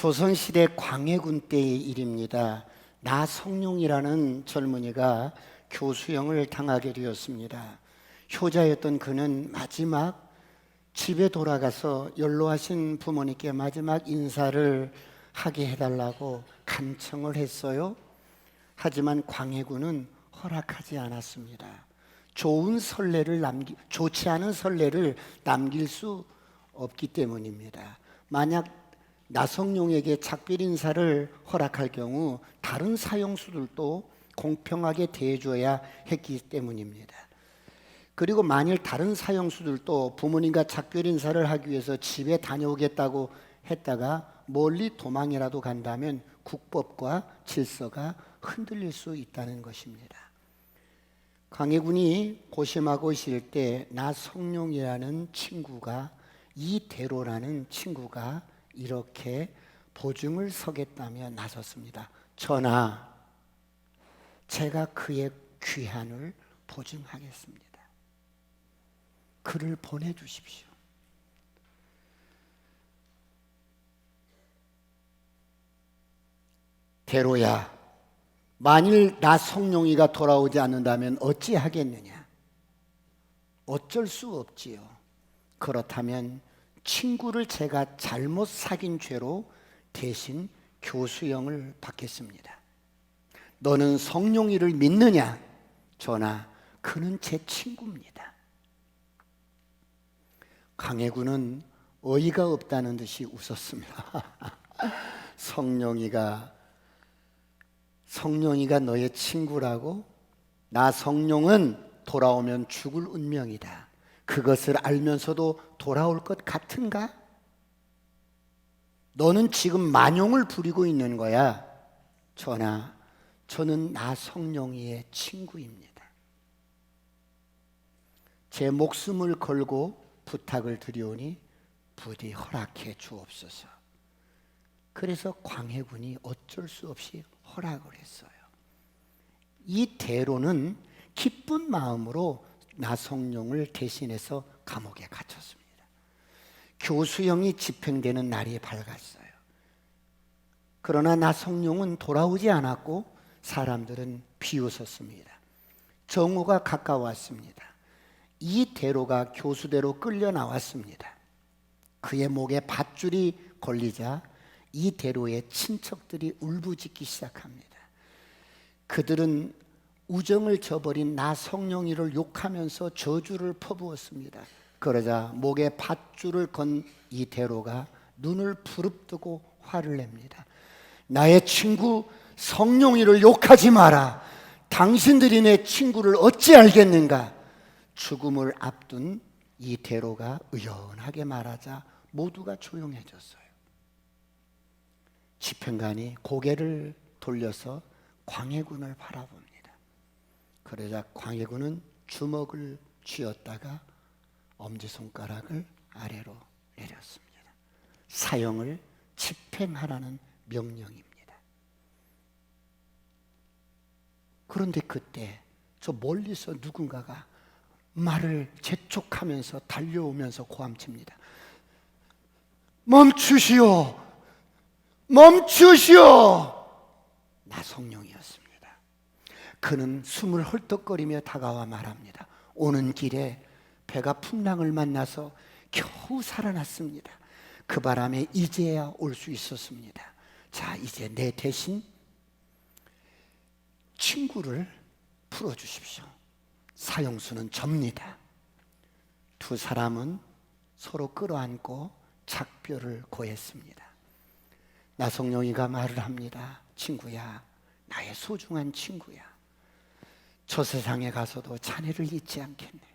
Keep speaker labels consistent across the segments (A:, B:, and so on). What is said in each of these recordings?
A: 조선시대 광해군 때의 일입니다. 나성룡이라는 젊은이가 교수형을 당하게 되었습니다. 효자였던 그는 마지막 집에 돌아가서 연로하신 부모님께 마지막 인사를 하게 해달라고 간청을 했어요. 하지만 광해군은 허락하지 않았습니다. 좋지 않은 선례를 남길 수 없기 때문입니다. 만약 나성룡에게 작별 인사를 허락할 경우 다른 사형수들도 공평하게 대해줘야 했기 때문입니다. 그리고 만일 다른 사형수들도 부모님과 작별 인사를 하기 위해서 집에 다녀오겠다고 했다가 멀리 도망이라도 간다면 국법과 질서가 흔들릴 수 있다는 것입니다. 광해군이 고심하고 있을 때 나성룡이라는 친구가, 이대로라는 친구가 이렇게 보증을 서겠다며 나섰습니다. 전하, 제가 그의 귀환을 보증하겠습니다. 그를 보내주십시오. 대로야, 만일 나성룡이가 돌아오지 않는다면 어찌하겠느냐? 어쩔 수 없지요. 그렇다면 친구를 제가 잘못 사귄 죄로 대신 교수형을 받겠습니다. 너는 성룡이를 믿느냐? 전하, 그는 제 친구입니다. 광해군은 어이가 없다는 듯이 웃었습니다. 성룡이가 너의 친구라고? 나성룡은 돌아오면 죽을 운명이다. 그것을 알면서도 돌아올 것 같은가? 너는 지금 만용을 부리고 있는 거야. 전하, 저는 나성룡이의 친구입니다. 제 목숨을 걸고 부탁을 드리오니 부디 허락해 주옵소서. 그래서 광해군이 어쩔 수 없이 허락을 했어요. 이 대로는 기쁜 마음으로 나성룡을 대신해서 감옥에 갇혔습니다. 교수형이 집행되는 날이 밝았어요. 그러나 나성룡은 돌아오지 않았고 사람들은 비웃었습니다. 정오가 가까웠습니다. 이 대로가 교수대로 끌려 나왔습니다. 그의 목에 밧줄이 걸리자 이 대로의 친척들이 울부짖기 시작합니다. 그들은 우정을 저버린 나성룡이를 욕하면서 저주를 퍼부었습니다. 그러자 목에 밧줄을 건 이 대로가 눈을 부릅뜨고 화를 냅니다. 나의 친구 성룡이를 욕하지 마라. 당신들이 내 친구를 어찌 알겠는가? 죽음을 앞둔 이 대로가 의연하게 말하자 모두가 조용해졌어요. 집행관이 고개를 돌려서 광해군을 바라봅니다. 그러자 광해군은 주먹을 쥐었다가 엄지손가락을 아래로 내렸습니다. 사형을 집행하라는 명령입니다. 그런데 그때 저 멀리서 누군가가 말을 재촉하면서 달려오면서 고함칩니다. 멈추시오! 멈추시오! 나성룡이었습니다. 그는 숨을 헐떡거리며 다가와 말합니다. 오는 길에 배가 풍랑을 만나서 겨우 살아났습니다. 그 바람에 이제야 올 수 있었습니다. 자, 이제 내 대신 친구를 풀어주십시오. 사형수는 접니다. 두 사람은 서로 끌어안고 작별을 고했습니다. 나성룡이가 말을 합니다. 친구야, 나의 소중한 친구야. 저 세상에 가서도 자네를 잊지 않겠네.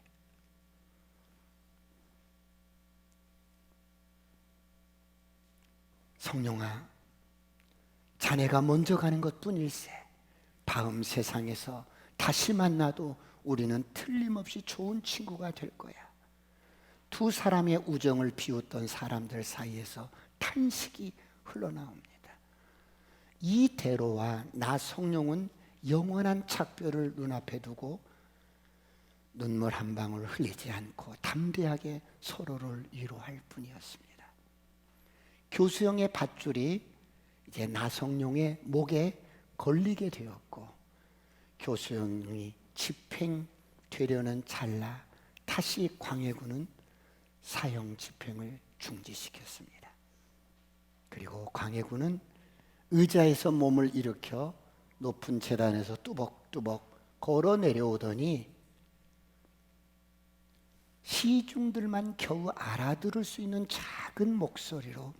A: 성룡아, 자네가 먼저 가는 것뿐일세. 다음 세상에서 다시 만나도 우리는 틀림없이 좋은 친구가 될 거야. 두 사람의 우정을 비웃던 사람들 사이에서 탄식이 흘러나옵니다. 이 대로와 나성룡은 영원한 작별을 눈앞에 두고 눈물 한 방울 흘리지 않고 담대하게 서로를 위로할 뿐이었습니다. 교수형의 밧줄이 이제 나성룡의 목에 걸리게 되었고 교수형이 집행되려는 찰나 다시 광해군은 사형 집행을 중지시켰습니다. 그리고 광해군은 의자에서 몸을 일으켜 높은 제단에서 뚜벅뚜벅 걸어 내려오더니 시중들만 겨우 알아들을 수 있는 작은 목소리로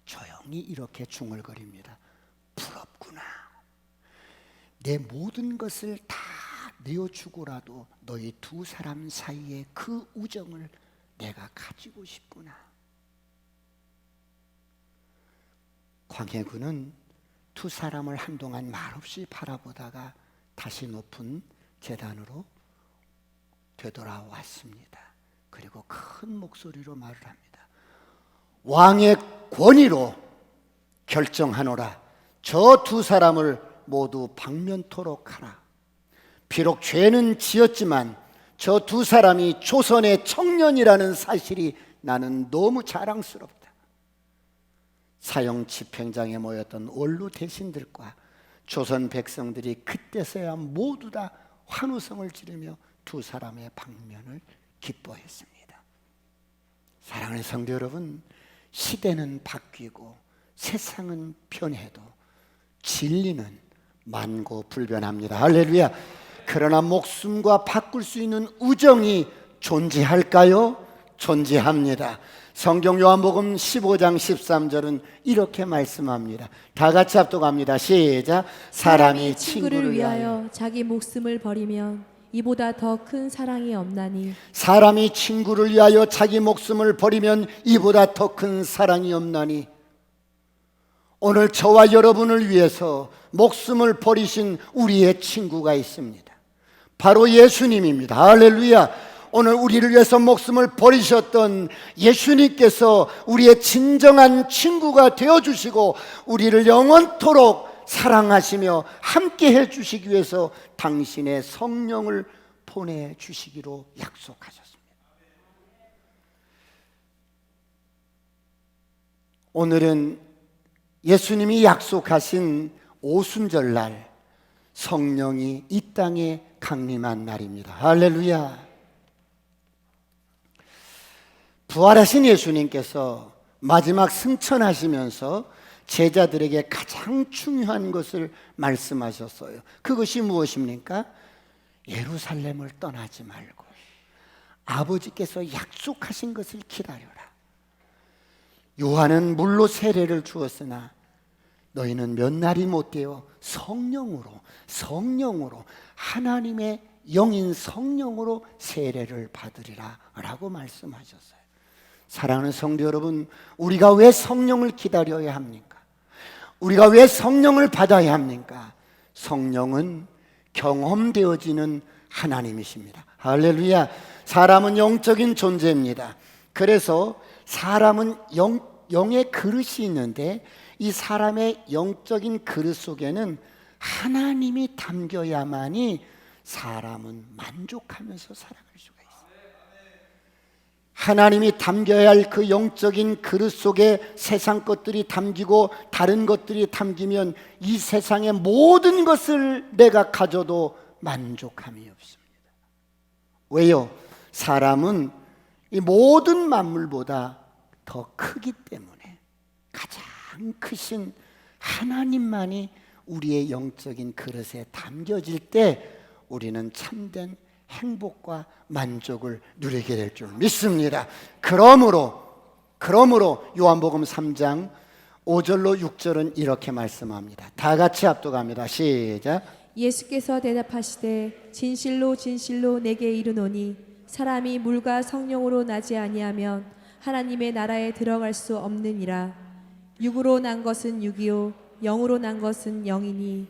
A: 조용히 이렇게 중얼거립니다. 부럽구나. 내 모든 것을 다 내어주고라도 너희 두 사람 사이의 그 우정을 내가 가지고 싶구나. 광해군은 두 사람을 한동안 말없이 바라보다가 다시 높은 제단으로 되돌아왔습니다. 그리고 큰 목소리로 말을 합니다. 왕의 권위로 결정하노라. 저 두 사람을 모두 방면토록 하라. 비록 죄는 지었지만 저 두 사람이 조선의 청년이라는 사실이 나는 너무 자랑스럽다. 사형 집행장에 모였던 원로 대신들과 조선 백성들이 그때서야 모두 다 환호성을 지르며 두 사람의 방면을 기뻐했습니다. 사랑하는 성도 여러분, 시대는 바뀌고 세상은 변해도 진리는 만고불변합니다. 할렐루야. 그러나 목숨과 바꿀 수 있는 우정이 존재할까요? 존재합니다. 성경 요한복음 15장 13절은 이렇게 말씀합니다. 다 같이 합독합니다. 시작. 사람이 친구를 위하여
B: 자기 목숨을 버리면 이보다 더 큰 사랑이 없나니.
A: 사람이 친구를 위하여 자기 목숨을 버리면 이보다 더 큰 사랑이 없나니. 오늘 저와 여러분을 위해서 목숨을 버리신 우리의 친구가 있습니다. 바로 예수님입니다. 할렐루야. 오늘 우리를 위해서 목숨을 버리셨던 예수님께서 우리의 진정한 친구가 되어주시고 우리를 영원토록 사랑하시며 함께 해주시기 위해서 당신의 성령을 보내주시기로 약속하셨습니다. 오늘은 예수님이 약속하신 오순절날 성령이 이 땅에 강림한 날입니다. 할렐루야. 부활하신 예수님께서 마지막 승천하시면서 제자들에게 가장 중요한 것을 말씀하셨어요. 그것이 무엇입니까? 예루살렘을 떠나지 말고 아버지께서 약속하신 것을 기다려라. 요한은 물로 세례를 주었으나 너희는 몇 날이 못되어 성령으로 하나님의 영인 성령으로 세례를 받으리라 라고 말씀하셨어요. 사랑하는 성도 여러분, 우리가 왜 성령을 기다려야 합니까? 우리가 왜 성령을 받아야 합니까? 성령은 경험되어지는 하나님이십니다. 할렐루야. 사람은 영적인 존재입니다. 그래서 사람은 영의 그릇이 있는데 이 사람의 영적인 그릇 속에는 하나님이 담겨야만이 사람은 만족하면서 살아갈 수가 있어요. 하나님이 담겨야 할 그 영적인 그릇 속에 세상 것들이 담기고 다른 것들이 담기면 이 세상의 모든 것을 내가 가져도 만족함이 없습니다. 왜요? 사람은 이 모든 만물보다 더 크기 때문에 가장 크신 하나님만이 우리의 영적인 그릇에 담겨질 때 우리는 참된 행복과 만족을 누리게 될 줄 믿습니다. 그러므로 요한복음 3장 5절로 6절은 이렇게 말씀합니다. 다 같이 합독합니다. 시작.
B: 예수께서 대답하시되 진실로 진실로 내게 이르노니 사람이 물과 성령으로 나지 아니하면 하나님의 나라에 들어갈 수 없느니라. 육으로 난 것은 육이요 영으로 난 것은 영이니.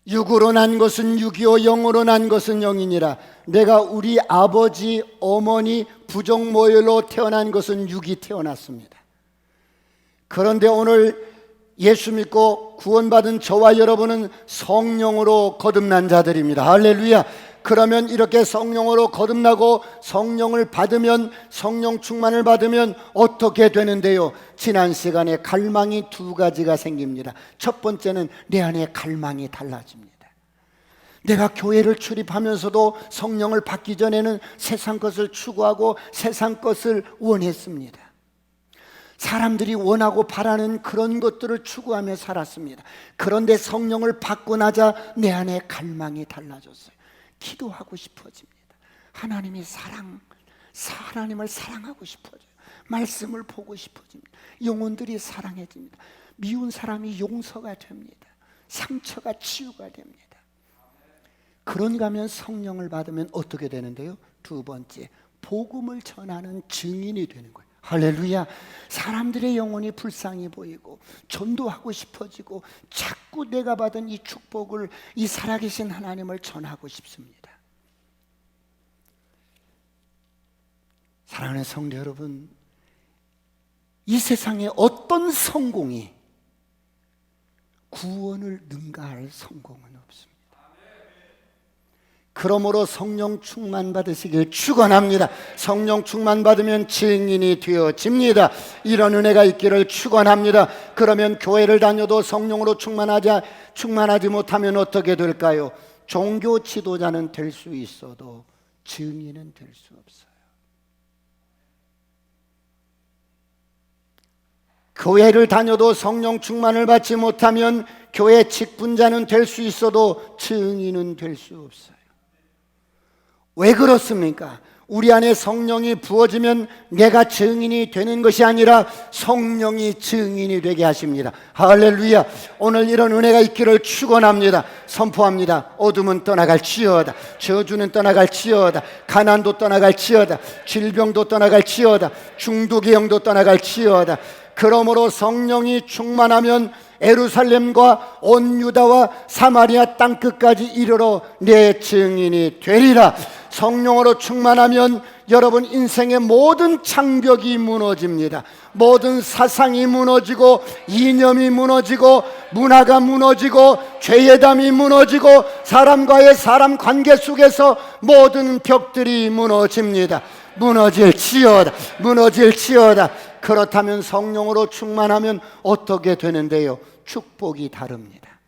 A: 육으로 난 것은 육이요 영으로 난 것은 영이니라. 내가 우리 아버지 어머니 부정모혈로 태어난 것은 육이 태어났습니다. 그런데 오늘 예수 믿고 구원받은 저와 여러분은 성령으로 거듭난 자들입니다. 할렐루야. 그러면 이렇게 성령으로 거듭나고 성령을 받으면, 성령 충만을 받으면 어떻게 되는데요? 지난 시간에 갈망이 두 가지가 생깁니다. 첫 번째는 내 안에 갈망이 달라집니다. 내가 교회를 출입하면서도 성령을 받기 전에는 세상 것을 추구하고 세상 것을 원했습니다. 사람들이 원하고 바라는 그런 것들을 추구하며 살았습니다. 그런데 성령을 받고 나자 내 안에 갈망이 달라졌어요. 기도하고 싶어집니다. 하나님을 사랑하고 싶어져요. 말씀을 보고 싶어집니다. 영혼들이 사랑해집니다. 미운 사람이 용서가 됩니다. 상처가 치유가 됩니다. 그런가 하면 성령을 받으면 어떻게 되는데요? 두 번째, 복음을 전하는 증인이 되는 거예요. 할렐루야. 사람들의 영혼이 불쌍히 보이고 전도하고 싶어지고 자꾸 내가 받은 이 축복을, 이 살아계신 하나님을 전하고 싶습니다. 사랑하는 성도 여러분, 이 세상에 어떤 성공이 구원을 능가할 성공은 없습니다. 그러므로 성령 충만 받으시길 축원합니다. 성령 충만 받으면 증인이 되어집니다. 이런 은혜가 있기를 축원합니다. 그러면 교회를 다녀도 성령으로 충만하지 못하면 어떻게 될까요? 종교 지도자는 될 수 있어도 증인은 될 수 없어요. 교회를 다녀도 성령 충만을 받지 못하면 교회 직분자는 될 수 있어도 증인은 될 수 없어요. 왜 그렇습니까? 우리 안에 성령이 부어지면 내가 증인이 되는 것이 아니라 성령이 증인이 되게 하십니다. 할렐루야. 오늘 이런 은혜가 있기를 축원합니다. 선포합니다. 어둠은 떠나갈지어다. 저주는 떠나갈지어다. 가난도 떠나갈지어다. 질병도 떠나갈지어다. 중독의 영도 떠나갈지어다. 그러므로 성령이 충만하면 예루살렘과 온 유다와 사마리아 땅끝까지 이르러 내 증인이 되리라. 성령으로 충만하면 여러분 인생의 모든 장벽이 무너집니다. 모든 사상이 무너지고 이념이 무너지고 문화가 무너지고 죄의 담이 무너지고 사람과의 사람 관계 속에서 모든 벽들이 무너집니다. 무너질지어다. 그렇다면 성령으로 충만하면 어떻게 되는데요? 축복이 다릅니다.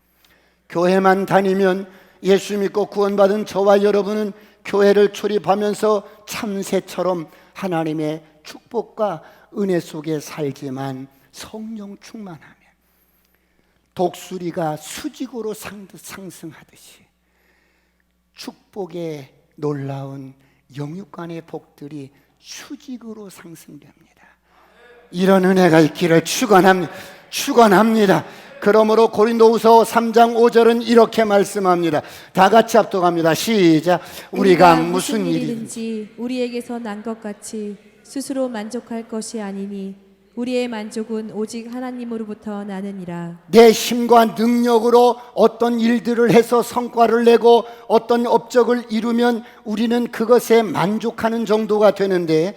A: 교회만 다니면 예수 믿고 구원받은 저와 여러분은 교회를 출입하면서 참새처럼 하나님의 축복과 은혜 속에 살지만 성령 충만하면 독수리가 수직으로 상승하듯이 축복의 놀라운 영육간의 복들이 수직으로 상승됩니다. 이런 은혜가 있기를 축원합니다. 그러므로 고린도후서 3장 5절은 이렇게 말씀합니다. 다 같이 합독합니다. 시작. 우리가 무슨 일이든지
B: 우리에게서 난 것 같이 스스로 만족할 것이 아니니 우리의 만족은 오직 하나님으로부터 나느니라.
A: 내 힘과 능력으로 어떤 일들을 해서 성과를 내고 어떤 업적을 이루면 우리는 그것에 만족하는 정도가 되는데,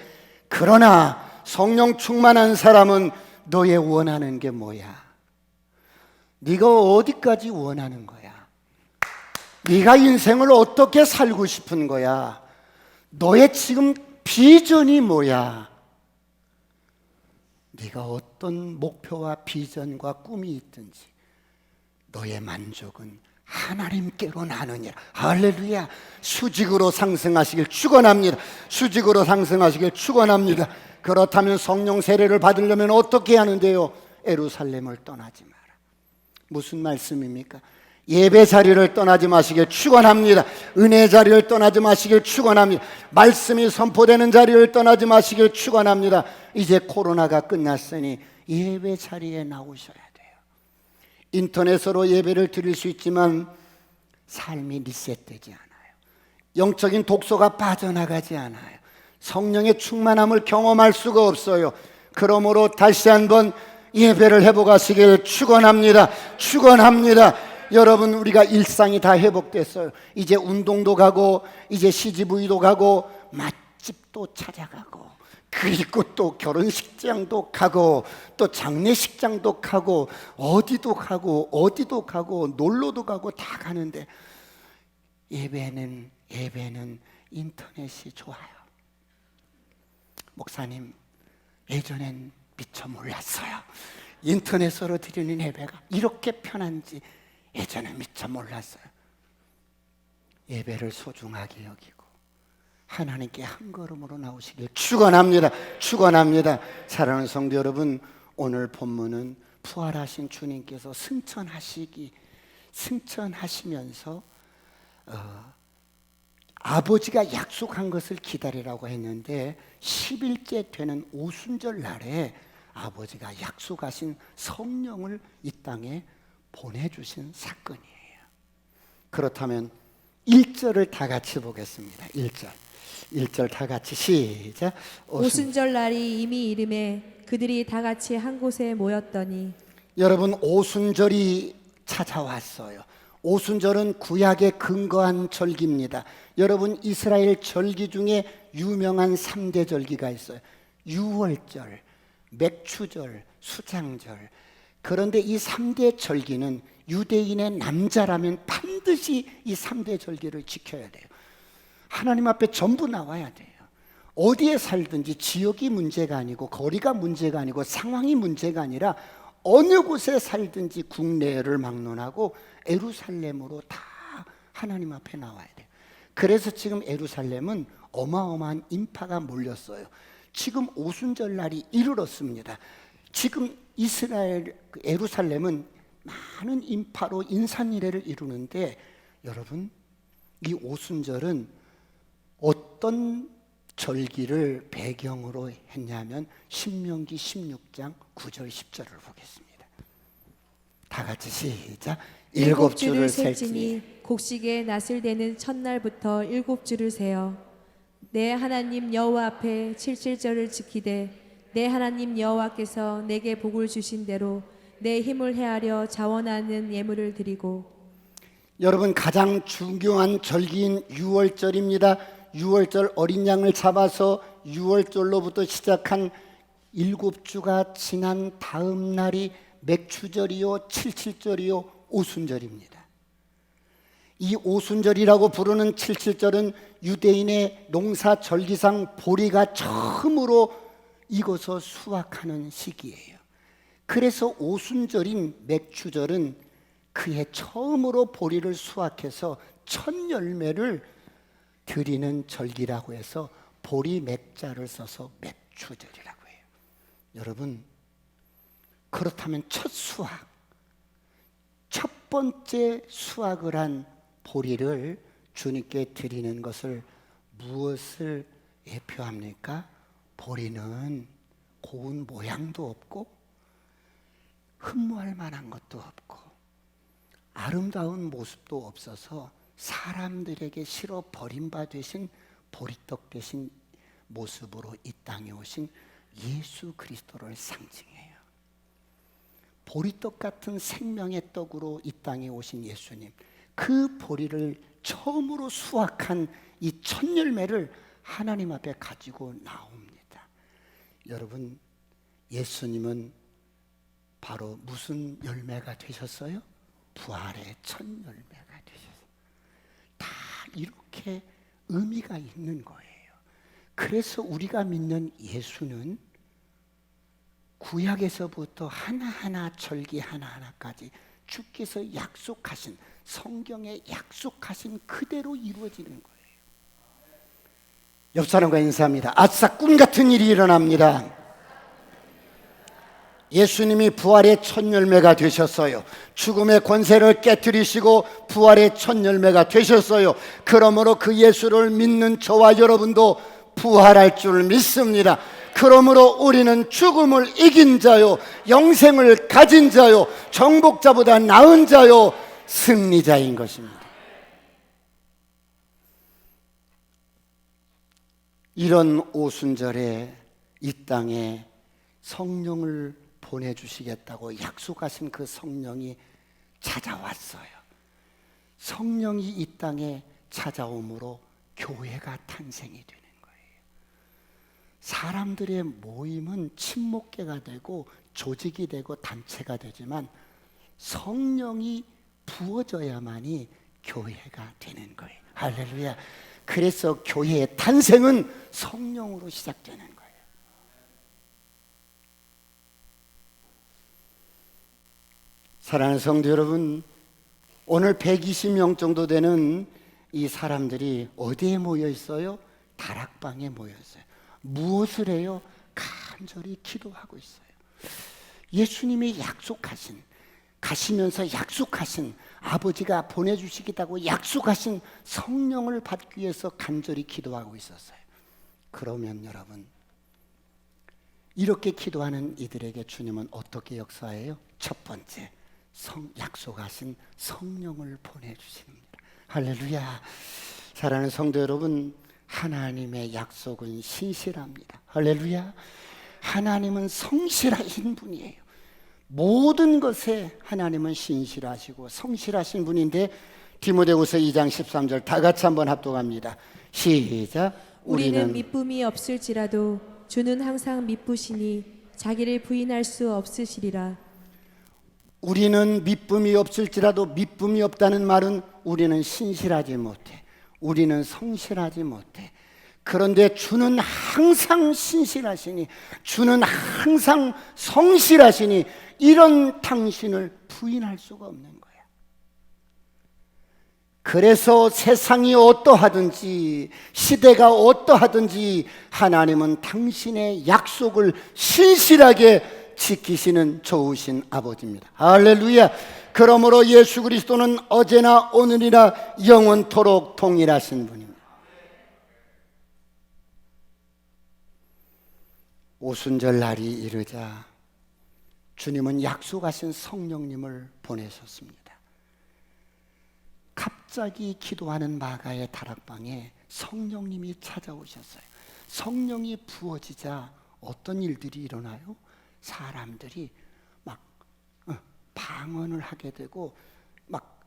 A: 그러나 성령 충만한 사람은 너의 원하는 게 뭐야? 네가 어디까지 원하는 거야? 네가 인생을 어떻게 살고 싶은 거야? 너의 지금 비전이 뭐야? 네가 어떤 목표와 비전과 꿈이 있든지 너의 만족은 하나님께로 나느니라. 할렐루야. 수직으로 상승하시길 축원합니다. 그렇다면 성령 세례를 받으려면 어떻게 하는데요? 예루살렘을 떠나지 마라. 무슨 말씀입니까? 예배 자리를 떠나지 마시길 축원합니다. 은혜 자리를 떠나지 마시길 축원합니다. 말씀이 선포되는 자리를 떠나지 마시길 축원합니다. 이제 코로나가 끝났으니 예배 자리에 나오셔야 돼요. 인터넷으로 예배를 드릴 수 있지만 삶이 리셋되지 않아요. 영적인 독소가 빠져나가지 않아요. 성령의 충만함을 경험할 수가 없어요. 그러므로 다시 한번 예배를 회복하시길 축원합니다. 여러분, 우리가 일상이 다 회복됐어요. 이제 운동도 가고 이제 CGV도 가고 맛집도 찾아가고 그리고 또 결혼식장도 가고 또 장례식장도 가고 어디도 가고 놀러도 가고 다 가는데 예배는 예배는 인터넷이 좋아요. 목사님, 예전엔 미처 몰랐어요. 인터넷으로 드리는 예배가 이렇게 편한지 예전엔 미처 몰랐어요. 예배를 소중하게 여기고 하나님께 한 걸음으로 나오시길 축원합니다. 축원합니다. 사랑하는 성도 여러분, 오늘 본문은 부활하신 주님께서 승천하시면서 아버지가 약속한 것을 기다리라고 했는데 10일째 되는 오순절 날에 아버지가 약속하신 성령을 이 땅에 보내주신 사건이에요. 그렇다면 1절을 다 같이 보겠습니다. 1절 다 같이 시작.
B: 오순절 날이 이미 이름에 그들이 다 같이 한 곳에 모였더니.
A: 여러분, 오순절이 찾아왔어요. 오순절은 구약에 근거한 절기입니다. 여러분, 이스라엘 절기 중에 유명한 3대 절기가 있어요. 유월절, 맥추절, 수장절. 그런데 이 3대 절기는 유대인의 남자라면 반드시 이 3대 절기를 지켜야 돼요. 하나님 앞에 전부 나와야 돼요. 어디에 살든지 지역이 문제가 아니고 거리가 문제가 아니고 상황이 문제가 아니라 어느 곳에 살든지 국내를 막론하고 예루살렘으로 다 하나님 앞에 나와야 돼요. 그래서 지금 예루살렘은 어마어마한 인파가 몰렸어요. 지금 오순절 날이 이르렀습니다. 지금 이스라엘 예루살렘은 많은 인파로 인산이례를 이루는데, 여러분, 이 오순절은 어떤 절기를 배경으로 했냐면 신명기 16장 9절 10절을 보겠습니다. 다 같이 시작. 7주를 셀지니
B: 곡식의 낫을 대는 첫날부터 7주를 세어 내 하나님 여호와 앞에 77절을 지키되 내 하나님 여호와께서 내게 복을 주신 대로 내 힘을 헤아려 자원하는 예물을 드리고. 여러분,
A: 가장 중요한 절기인 유월절입니다. 유월절 어린 양을 잡아서 유월절로부터 시작한 7주가 지난 다음 날이 맥추절이요, 77절이요, 오순절입니다. 이 오순절이라고 부르는 77절은 유대인의 농사 절기상 보리가 처음으로 익어서 수확하는 시기예요. 그래서 오순절인 맥추절은 그해 처음으로 보리를 수확해서 첫 열매를 드리는 절기라고 해서 보리 맥자를 써서 맥추절이라고 해요. 여러분, 그렇다면 첫 번째 수확을 한 보리를 주님께 드리는 것을 무엇을 예표합니까? 보리는 고운 모양도 없고 흠모할 만한 것도 없고 아름다운 모습도 없어서 사람들에게 싫어 버림받으신 보리떡 되신 모습으로 이 땅에 오신 예수 그리스도를 상징해요. 보리떡 같은 생명의 떡으로 이 땅에 오신 예수님, 그 보리를 처음으로 수확한 이 첫 열매를 하나님 앞에 가지고 나옵니다. 여러분, 예수님은 바로 무슨 열매가 되셨어요? 부활의 첫 열매가 되셨어요. 다 이렇게 의미가 있는 거예요. 그래서 우리가 믿는 예수는 구약에서부터 하나하나 절기 하나하나까지 주께서 약속하신, 성경에 약속하신 그대로 이루어지는 거예요. 옆 사람과 인사합니다. 아싸, 꿈 같은 일이 일어납니다. 예수님이 부활의 첫 열매가 되셨어요. 죽음의 권세를 깨뜨리시고 부활의 첫 열매가 되셨어요. 그러므로 그 예수를 믿는 저와 여러분도 부활할 줄 믿습니다. 그러므로 우리는 죽음을 이긴 자요, 영생을 가진 자요, 정복자보다 나은 자요, 승리자인 것입니다. 이런 오순절에 이 땅에 성령을 보내주시겠다고 약속하신 그 성령이 찾아왔어요. 성령이 이 땅에 찾아옴으로 교회가 탄생이 되는 거예요. 사람들의 모임은 친목계가 되고 조직이 되고 단체가 되지만 성령이 부어져야만이 교회가 되는 거예요. 할렐루야. 그래서 교회의 탄생은 성령으로 시작되는 거예요. 사랑하는 성도 여러분, 오늘 120명 정도 되는 이 사람들이 어디에 모여 있어요? 다락방에 모여 있어요. 무엇을 해요? 간절히 기도하고 있어요. 예수님이 약속하신, 가시면서 약속하신, 아버지가 보내주시겠다고 약속하신 성령을 받기 위해서 간절히 기도하고 있었어요. 그러면 여러분, 이렇게 기도하는 이들에게 주님은 어떻게 역사해요? 첫 번째, 약속하신 성령을 보내주십니다. 할렐루야. 사랑하는 성도 여러분, 하나님의 약속은 신실합니다. 할렐루야. 하나님은 성실하신 분이에요. 모든 것에 하나님은 신실하시고 성실하신 분인데, 디모데후서 2장 13절 다 같이 한번 합독합니다. 시작.
B: 우리는 미쁨이 없을지라도 주는 항상 미쁘시니 자기를 부인할 수 없으시리라.
A: 우리는 미쁨이 없을지라도, 미쁨이 없다는 말은 우리는 신실하지 못해, 우리는 성실하지 못해. 그런데 주는 항상 신실하시니, 주는 항상 성실하시니, 이런 당신을 부인할 수가 없는 거야. 그래서 세상이 어떠하든지 시대가 어떠하든지 하나님은 당신의 약속을 신실하게 지키시는 좋으신 아버지입니다. 할렐루야. 그러므로 예수 그리스도는 어제나 오늘이나 영원토록 동일하신 분입니다. 오순절 날이 이르자 주님은 약속하신 성령님을 보내셨습니다. 갑자기 기도하는 마가의 다락방에 성령님이 찾아오셨어요. 성령이 부어지자 어떤 일들이 일어나요? 사람들이 막 방언을 하게 되고 막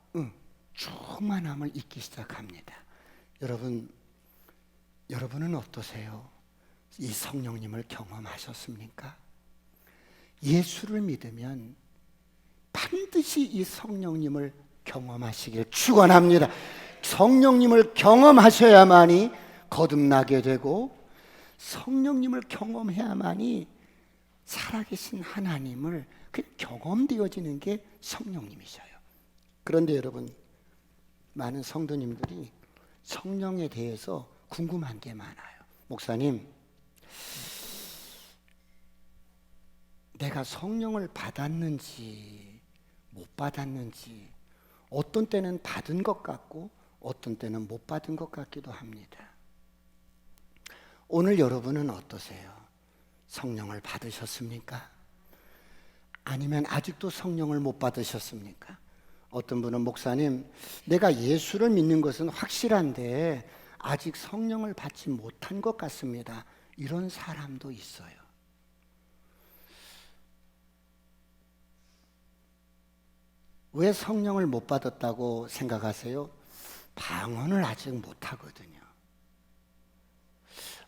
A: 충만함을 잊기 시작합니다. 여러분은 어떠세요? 이 성령님을 경험하셨습니까? 예수를 믿으면 반드시 이 성령님을 경험하시길 축원합니다. 성령님을 경험하셔야만이 거듭나게 되고, 성령님을 경험해야만이 살아계신 하나님을 경험되어지는 게 성령님이셔요. 그런데 여러분, 많은 성도님들이 성령에 대해서 궁금한 게 많아요. 목사님, 내가 성령을 받았는지 못 받았는지, 어떤 때는 받은 것 같고 어떤 때는 못 받은 것 같기도 합니다. 오늘 여러분은 어떠세요? 성령을 받으셨습니까? 아니면 아직도 성령을 못 받으셨습니까? 어떤 분은 목사님, 내가 예수를 믿는 것은 확실한데 아직 성령을 받지 못한 것 같습니다. 이런 사람도 있어요. 왜 성령을 못 받았다고 생각하세요? 방언을 아직 못하거든요.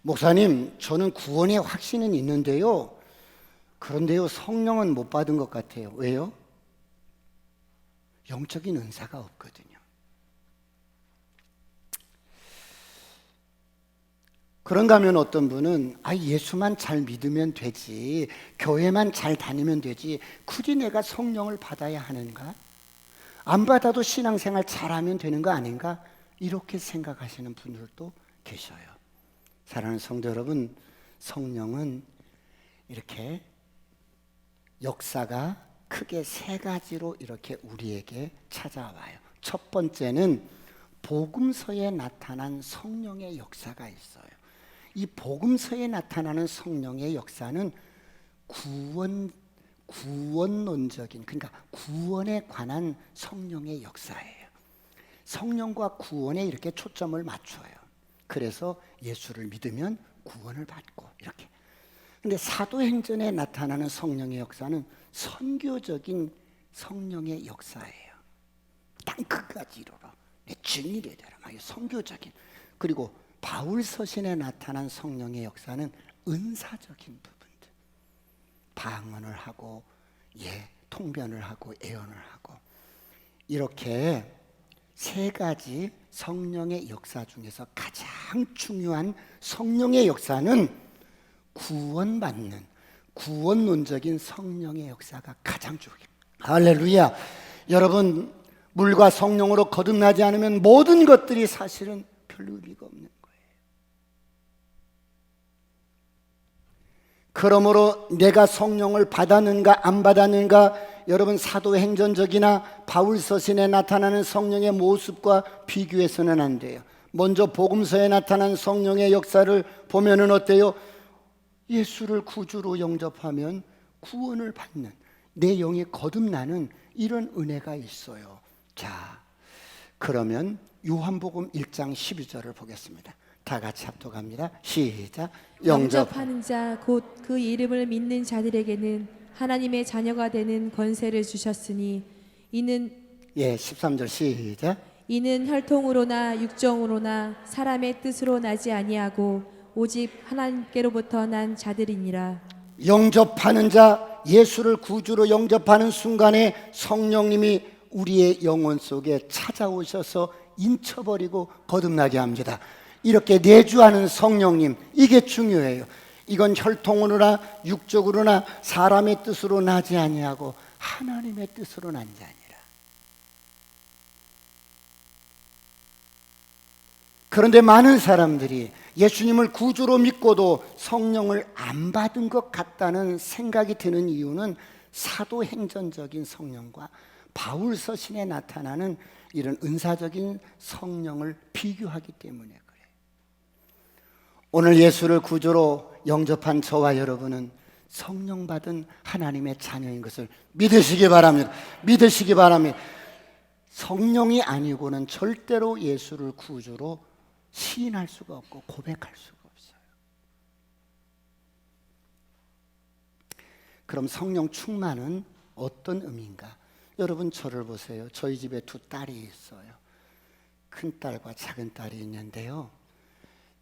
A: 목사님, 저는 구원의 확신은 있는데요, 그런데요 성령은 못 받은 것 같아요. 왜요? 영적인 은사가 없거든요. 그런가 하면 어떤 분은 예수만 잘 믿으면 되지, 교회만 잘 다니면 되지, 굳이 내가 성령을 받아야 하는가? 안 받아도 신앙생활 잘하면 되는 거 아닌가? 이렇게 생각하시는 분들도 계셔요. 사랑하는 성도 여러분, 성령은 이렇게 역사가 크게 세 가지로 이렇게 우리에게 찾아와요. 첫 번째는 복음서에 나타난 성령의 역사가 있어요. 이 복음서에 나타나는 성령의 역사는 구원론적인, 그러니까 구원에 관한 성령의 역사예요. 성령과 구원에 이렇게 초점을 맞춰요. 그래서 예수를 믿으면 구원을 받고 이렇게. 근데 사도행전에 나타나는 성령의 역사는 선교적인 성령의 역사예요. 땅 끝까지 이르러 내 증인이 되라, 막 선교적인. 그리고 바울 서신에 나타난 성령의 역사는 은사적인 부분들, 방언을 하고 통변을 하고 예언을 하고, 이렇게 세 가지 성령의 역사 중에서 가장 중요한 성령의 역사는 구원받는 구원론적인 성령의 역사가 가장 중요해요. 할렐루야. 여러분, 물과 성령으로 거듭나지 않으면 모든 것들이 사실은 별 의미가 없는 거예요. 그러므로 내가 성령을 받았는가 안 받았는가, 여러분 사도행전적이나 바울서신에 나타나는 성령의 모습과 비교해서는 안 돼요. 먼저 복음서에 나타난 성령의 역사를 보면은 어때요? 예수를 구주로 영접하면 구원을 받는, 내 영이 거듭나는 이런 은혜가 있어요. 자, 그러면 요한복음 1장 12절을 보겠습니다. 다 같이 합독합니다. 시작.
B: 영접하는 자 곧 그 이름을 믿는 자들에게는 하나님의 자녀가 되는 권세를 주셨으니 이는
A: 13절 시작.
B: 이는 혈통으로나 육정으로나 사람의 뜻으로 나지 아니하고 오직 하나님께로부터 난 자들이니라.
A: 영접하는 자, 예수를 구주로 영접하는 순간에 성령님이 우리의 영혼 속에 찾아오셔서 인쳐버리고 거듭나게 합니다. 이렇게 내주하는 성령님, 이게 중요해요. 이건 혈통으로나 육적으로나 사람의 뜻으로 나지 아니하고 하나님의 뜻으로 난 자 아니라. 그런데 많은 사람들이 예수님을 구주로 믿고도 성령을 안 받은 것 같다는 생각이 드는 이유는 사도행전적인 성령과 바울서신에 나타나는 이런 은사적인 성령을 비교하기 때문에 그래요. 오늘 예수를 구주로 영접한 저와 여러분은 성령 받은 하나님의 자녀인 것을 믿으시기 바랍니다. 믿으시기 바랍니다. 성령이 아니고는 절대로 예수를 구주로 시인할 수가 없고 고백할 수가 없어요. 그럼 성령 충만은 어떤 의미인가? 여러분 저를 보세요. 저희 집에 두 딸이 있어요. 큰 딸과 작은 딸이 있는데요.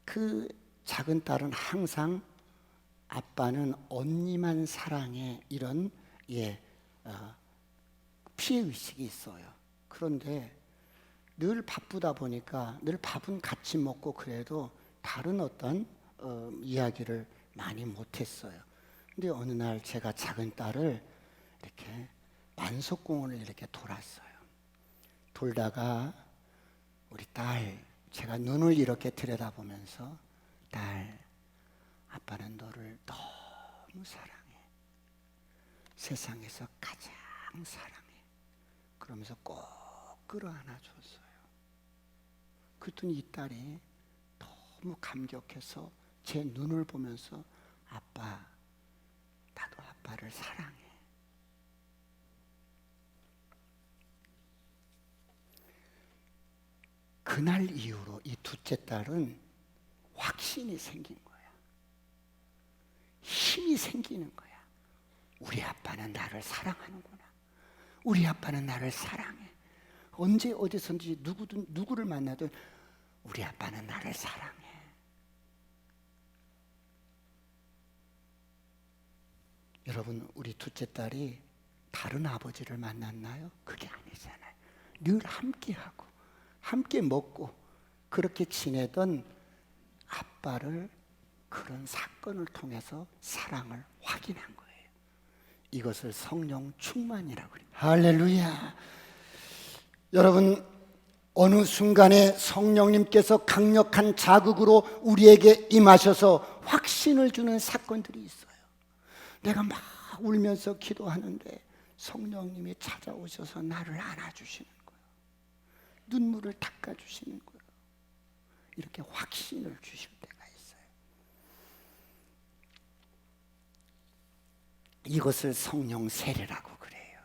A: 그 작은 딸은 항상 아빠는 언니만 사랑해, 이런 피해의식이 있어요. 그런데 늘 바쁘다 보니까 늘 밥은 같이 먹고 그래도 다른 어떤 이야기를 많이 못했어요. 근데 어느 날 제가 작은 딸을 이렇게 만석공원을 이렇게 돌았어요. 돌다가 우리 딸, 제가 눈을 이렇게 들여다보면서 딸, 아빠는 너를 너무 사랑해. 세상에서 가장 사랑해. 그러면서 꼭 끌어안아 줬어요. 그랬더니 이 딸이 너무 감격해서 제 눈을 보면서 아빠, 나도 아빠를 사랑해. 그날 이후로 이 둘째 딸은 확신이 생긴 거야. 힘이 생기는 거야. 우리 아빠는 나를 사랑하는구나. 우리 아빠는 나를 사랑해. 언제 어디선지 누구를 만나든 우리 아빠는 나를 사랑해. 여러분, 우리 둘째 딸이 다른 아버지를 만났나요? 그게 아니잖아요. 늘 함께하고 함께 먹고 그렇게 지내던 아빠를 그런 사건을 통해서 사랑을 확인한 거예요. 이것을 성령 충만이라고 그래요. 할렐루야. 여러분, 어느 순간에 성령님께서 강력한 자극으로 우리에게 임하셔서 확신을 주는 사건들이 있어요. 내가 막 울면서 기도하는데 성령님이 찾아오셔서 나를 안아주시는 거예요. 눈물을 닦아주시는 거예요. 이렇게 확신을 주실 때가 있어요. 이것을 성령 세례라고 그래요.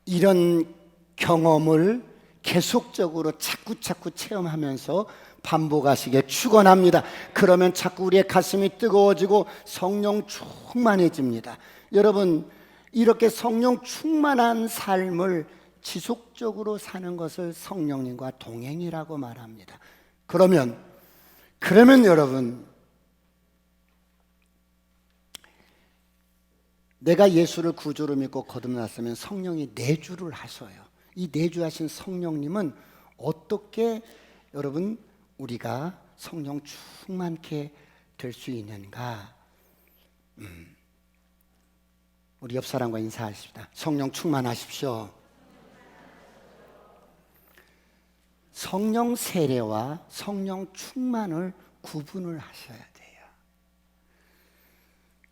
A: 이런 경험을 계속적으로 자꾸 체험하면서 반복하시게 축원합니다. 그러면 자꾸 우리의 가슴이 뜨거워지고 성령 충만해집니다. 여러분, 이렇게 성령 충만한 삶을 지속적으로 사는 것을 성령님과 동행이라고 말합니다. 그러면 여러분, 내가 예수를 구주로 믿고 거듭났으면 성령이 내주를 하셔요. 이 내주하신 성령님은 어떻게 여러분 우리가 성령 충만케 될 수 있는가? 우리 옆 사람과 인사하십시다. 성령 충만하십시오. 성령 세례와 성령 충만을 구분을 하셔야 돼요.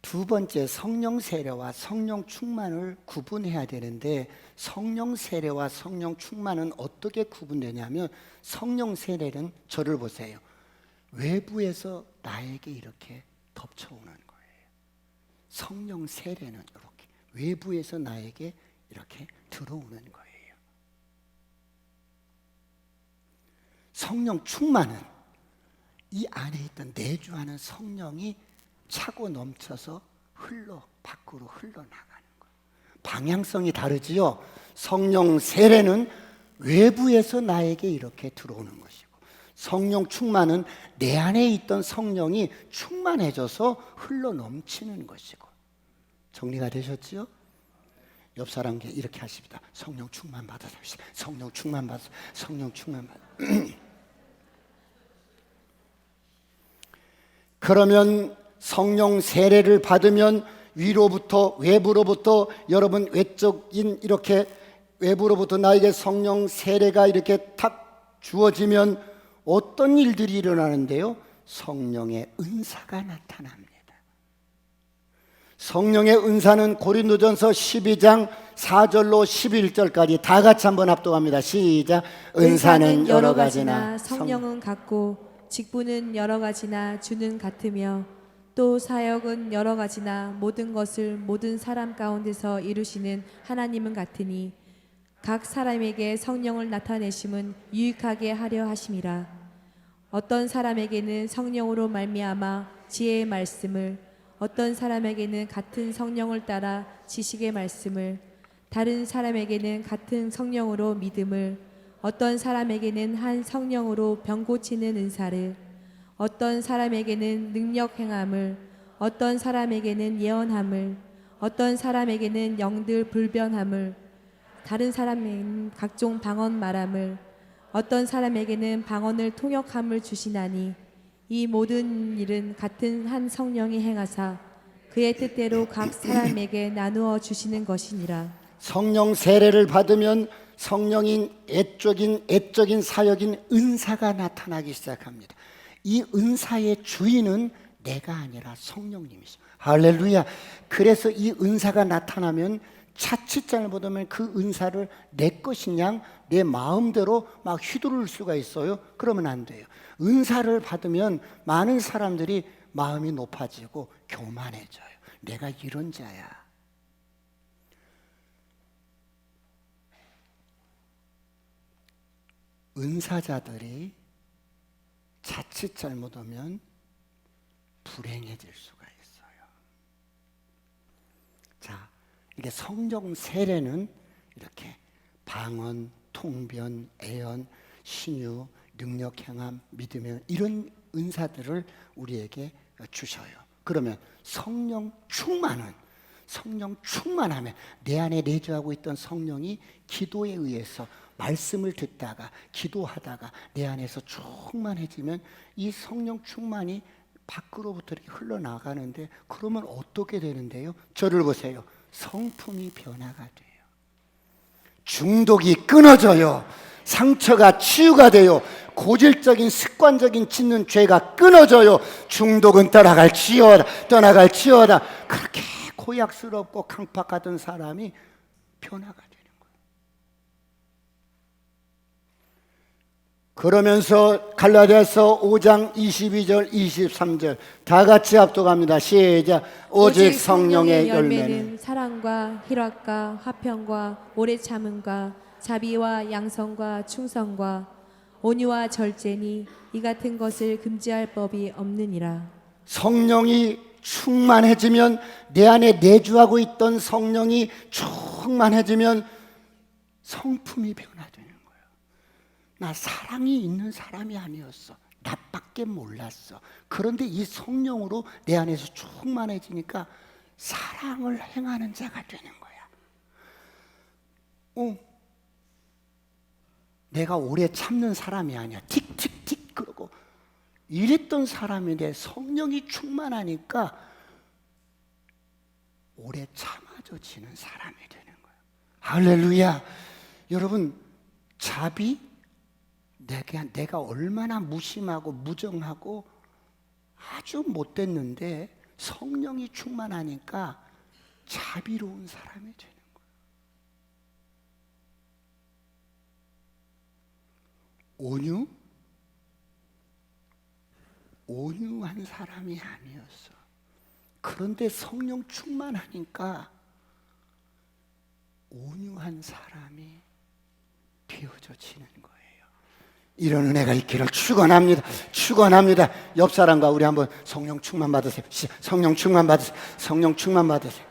A: 두 번째, 성령 세례와 성령 충만을 구분해야 되는데, 성령 세례와 성령 충만은 어떻게 구분되냐면, 성령 세례는 저를 보세요. 외부에서 나에게 이렇게 덮쳐오는 거예요. 성령 세례는 이렇게 외부에서 나에게 이렇게 들어오는 거예요. 성령 충만은 이 안에 있던 내주하는 성령이 차고 넘쳐서 밖으로 흘러나가는 거예요. 방향성이 다르지요. 성령 세례는 외부에서 나에게 이렇게 들어오는 것이고, 성령 충만은 내 안에 있던 성령이 충만해져서 흘러 넘치는 것이고. 정리가 되셨지요? 옆 사람께 이렇게 하십니다. 성령 충만 받으십시오. 성령 충만 받으세요. 성령 충만 받으세요. 그러면 성령 세례를 받으면 위로부터 외부로부터 여러분 외적인 이렇게 외부로부터 나에게 성령 세례가 이렇게 탁 주어지면 어떤 일들이 일어나는데요? 성령의 은사가 나타납니다. 성령의 은사는 고린도전서 12장 4절로 11절까지 다 같이 한번 합독합니다. 시작. 은사는 여러 가지나
B: 성령은 같고 직분은 여러 가지나 주는 같으며 또 사역은 여러 가지나 모든 것을 모든 사람 가운데서 이루시는 하나님은 같으니 각 사람에게 성령을 나타내심은 유익하게 하려 하심이라. 어떤 사람에게는 성령으로 말미암아 지혜의 말씀을, 어떤 사람에게는 같은 성령을 따라 지식의 말씀을, 다른 사람에게는 같은 성령으로 믿음을, 어떤 사람에게는 한 성령으로 병 고치는 은사를, 어떤 사람에게는 능력 행함을, 어떤 사람에게는 예언함을, 어떤 사람에게는 영들 불변함을, 다른 사람에게는 각종 방언 말함을, 어떤 사람에게는 방언을 통역함을 주시나니 이 모든 일은 같은 한 성령이 행하사 그의 뜻대로 각 사람에게 나누어 주시는 것이니라.
A: 성령 세례를 받으면 성령인 애적인 사역인 은사가 나타나기 시작합니다. 이 은사의 주인은 내가 아니라 성령님이십니다. 할렐루야. 그래서 이 은사가 나타나면 자칫 잘못하면 그 은사를 내 것인 양 내 마음대로 막 휘두를 수가 있어요. 그러면 안 돼요. 은사를 받으면 많은 사람들이 마음이 높아지고 교만해져요. 내가 이런 자야. 은사자들이 자칫 잘못하면 불행해질 수가 있어요. 자, 이게 성령 세례는 이렇게 방언, 통변, 애언, 신유, 능력 행함, 믿으면 이런 은사들을 우리에게 주셔요. 그러면 성령 충만하면 내 안에 내주하고 있던 성령이 기도에 의해서 말씀을 듣다가 기도하다가 내 안에서 충만해지면 이 성령 충만이 밖으로부터 이렇게 흘러나가는데, 그러면 어떻게 되는데요? 저를 보세요. 성품이 변화가 돼요. 중독이 끊어져요. 상처가 치유가 돼요. 고질적인 습관적인 짓는 죄가 끊어져요. 중독은 떠나갈지어다. 그렇게 고약스럽고 강팍하던 사람이 변화가 되는 거예요. 그러면서 갈라디아서 5장 22절 23절 다 같이 합독합니다. 시작. 오직 성령의 열매는
B: 사랑과 희락과 화평과 오래 참음과 자비와 양성과 충성과 온유와 절제니 이 같은 것을 금지할 법이 없느니라.
A: 성령이 충만해지면, 내 안에 내주하고 있던 성령이 충만해지면 성품이 변화되는 거예요. 나 사랑이 있는 사람이 아니었어. 나밖에 몰랐어. 그런데 이 성령으로 내 안에서 충만해지니까 사랑을 행하는 자가 되는 거야. 내가 오래 참는 사람이 아니야. 틱틱틱 그러고 이랬던 사람인데 성령이 충만하니까 오래 참아져지는 사람이 되는 거예요. 할렐루야. 여러분, 자비, 내가 얼마나 무심하고 무정하고 아주 못됐는데 성령이 충만하니까 자비로운 사람이 되는 거예요. 온유한 사람이 아니었어. 그런데 성령 충만하니까 온유한 사람이 되어져지는 거예요. 이런 은혜가 있기를 축원합니다. 축원합니다. 옆 사람과 우리 한번 성령 충만 받으세요. 성령 충만 받으세요. 성령 충만 받으세요.